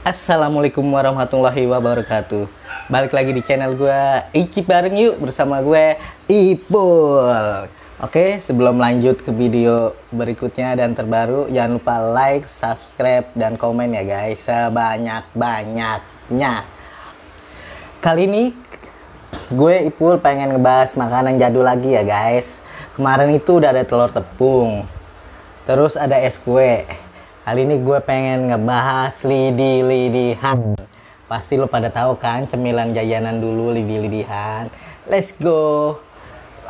Assalamualaikum warahmatullahi wabarakatuh. Balik lagi di channel gue, icip bareng yuk bersama gue Ipul. Oke, sebelum lanjut ke video berikutnya dan terbaru, jangan lupa like, subscribe, dan komen ya guys, sebanyak-banyaknya. Kali ini gue Ipul pengen ngebahas makanan jadul lagi ya guys. Kemarin itu udah ada telur tepung, terus ada es kue. Kali ini gue pengen ngebahas lidi-lidihan. Pasti lo pada tahu kan cemilan jajanan dulu, lidi-lidihan. Let's go,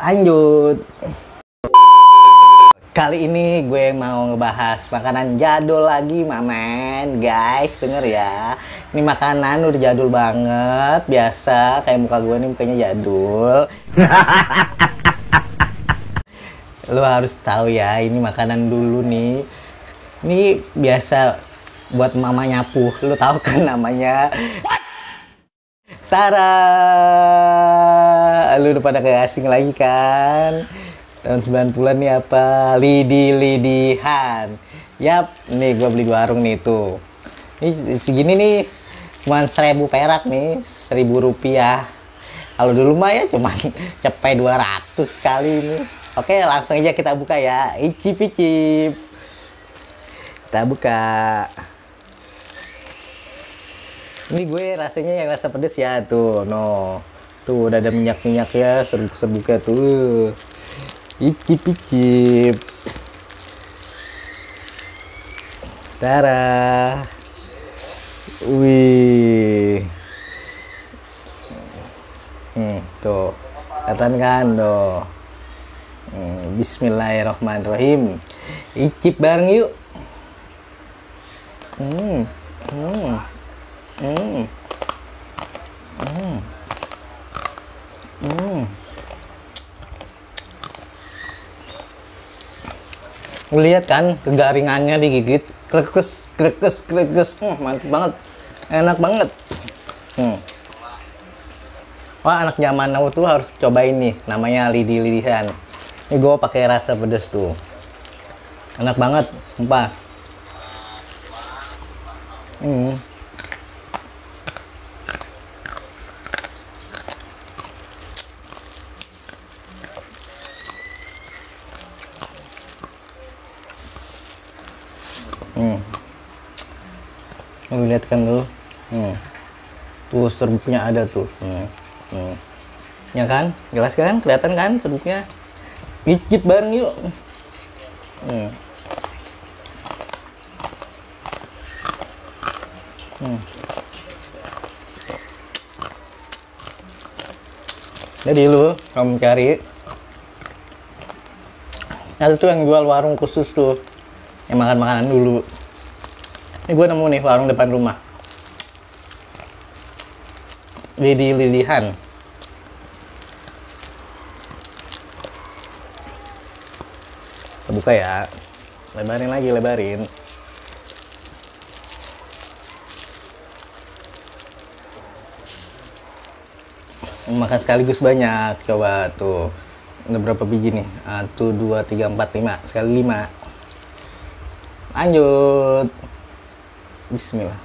lanjut. Kali ini gue mau ngebahas makanan jadul lagi, mamen. Guys, denger ya. Ini makanan udah jadul banget. Biasa kayak muka gue nih, mukanya jadul. Lo harus tahu ya, ini makanan dulu nih. Ini biasa buat mama nyapu. Lu tahu kan namanya? Tara! Lu udah pada kayak asing lagi kan? Tahun 90-an nih apa? Lidi-lidihan. Yap, nih gue beli di warung nih tuh. Ini segini nih cuman 1.000 perak nih, 1.000 rupiah. Kalau dulu mah ya cuman cepet 200 sekali ini. Oke, langsung aja kita buka ya. Icip-icip. Kita buka. Ini gue rasanya yang rasa pedes ya tuh, no. Tuh udah ada minyak-minyak ya, serbuk-serbuknya tuh. Icip-icip. Tara. Wih. Tuh. Kelihatan kan tuh. Bismillahirrahmanirrahim. Icip bareng yuk. Lihat kan kegaringannya digigit, krekes, mantap banget, enak banget. Wah, anak zaman now tuh harus cobain nih, namanya lidi-lidihan. Ini gue pakai rasa pedas tuh, enak banget, sumpah. Lu lihat kan tuh, tuh serbuknya ada tuh, ya kan, jelas kan, kelihatan kan serbuknya. Icip bareng yuk. Jadi lu kamu cari, ada tuh yang jual warung khusus tuh, yang makan makanan dulu. Ini gue nemu nih warung depan rumah, lidi-lidihan. Kita buka ya, lebarin lagi, lebarin. Makan sekaligus banyak, coba tuh. Ada berapa biji nih? 1, 2, 3, 4, 5. Sekali 5. Lanjut. Bismillah.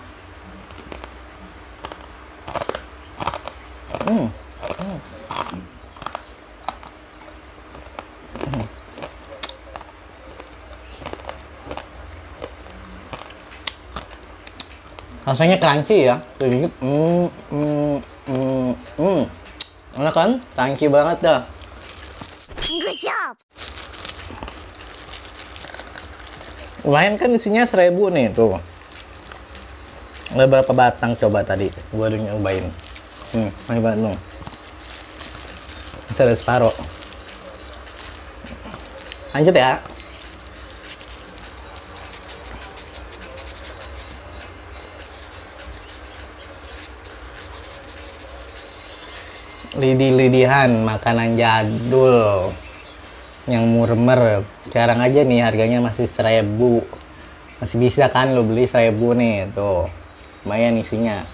Rasanya crunchy ya. Sedikit. Enak kan? Crunchy banget dah. Good job. Lumayan kan isinya 1.000 nih tuh. Ada berapa batang coba tadi? Gua udah nyobain. Banyak banget dong. Masih ada separuh. Lanjut ya. Lidi-lidihan, makanan jadul yang murmer. Jarang aja nih harganya masih 1.000. Masih bisa kan lo beli 1.000 nih tuh. Lumayan isinya.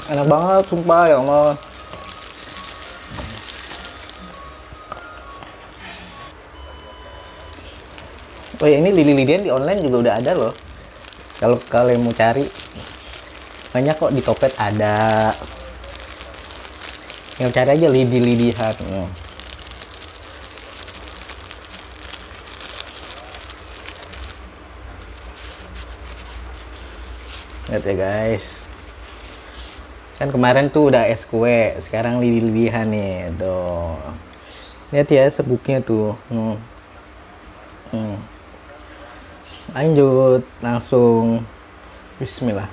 Enak banget, sumpah ya Allah. Oh ya, ini lidi-lidian di online juga udah ada loh. Kalau kalian mau cari, banyak kok, di Topet ada. Yang cari aja lidi-lidihan. Lihat ya guys. Kan kemarin tuh udah es kue, sekarang lidi-lidihan nih. Tuh. Lihat ya sebuknya tuh. Lanjut, langsung bismillah.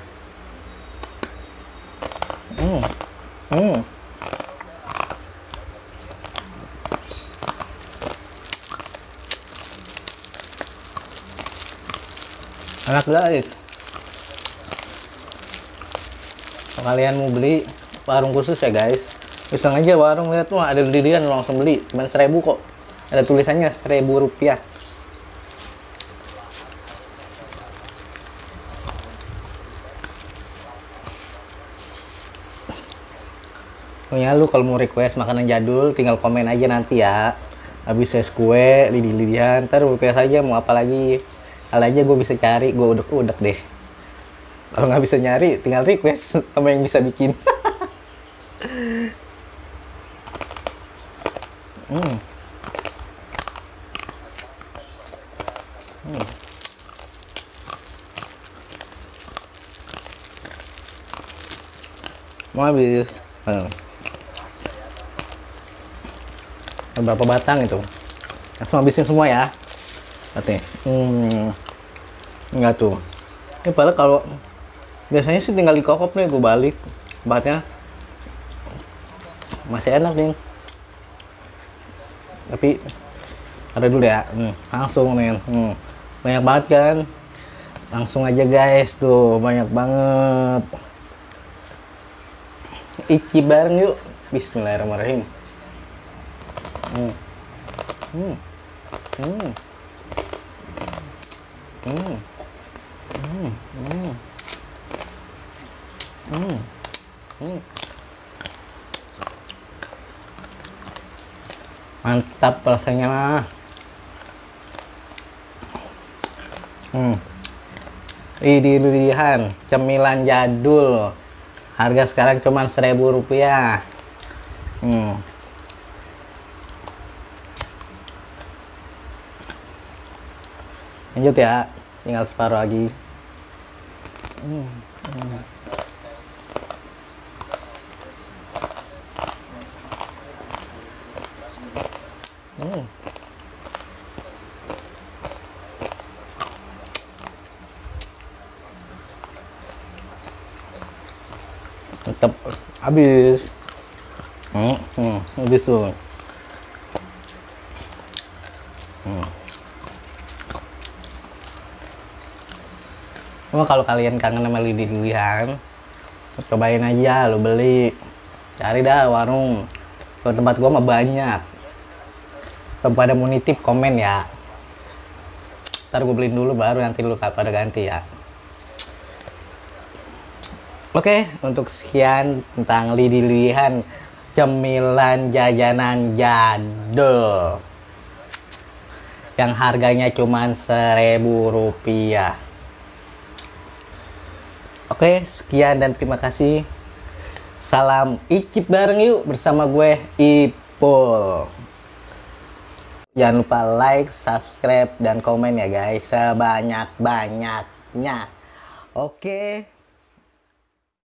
Enak guys. Kalau kalian mau beli warung khusus ya guys, iseng aja warung, lihat tuh ada lidian langsung beli, cuma 1.000 kok. Ada tulisannya 1.000 rupiah. Pokoknya lu kalau mau request makanan jadul tinggal komen aja nanti ya. Habis es kue, lidi-lidian, ntar request aja mau apa lagi. Hal aja gue bisa cari, gue udek-udek deh. Kalau nggak bisa nyari, tinggal request sama yang bisa bikin. Mau habis. Berapa batang itu? Langsung habisin semua ya. Lihat enggak tuh. Ini padahal kalau biasanya sih tinggal dikokop nih, gue balik tempatnya. Masih enak nih. Tapi ada dulu ya. Langsung nih. Banyak banget kan? Langsung aja guys, tuh banyak banget. Icip bareng yuk. Bismillahirrahmanirrahim. Mantap rasanya mah. Lidi-lidihan, cemilan jadul. Harga sekarang cuma 1.000 rupiah. Lanjut ya, tinggal separuh lagi. Tetap habis. Habis tuh. Cuma kalau kalian kangen sama lidi-lidihan, cobain aja, lo beli. Cari dah warung. Kalau tempat gua mah banyak. Kalau pada mau nitip komen ya. Ntar gue beliin dulu baru nanti lu pada ganti ya. Oke, untuk sekian tentang lidi-lidihan cemilan jajanan jadul yang harganya cuma 1.000 rupiah. Oke, sekian dan terima kasih. Salam icip bareng yuk bersama gue Ipul. Jangan lupa like, subscribe, dan komen ya guys, sebanyak-banyaknya. Oke.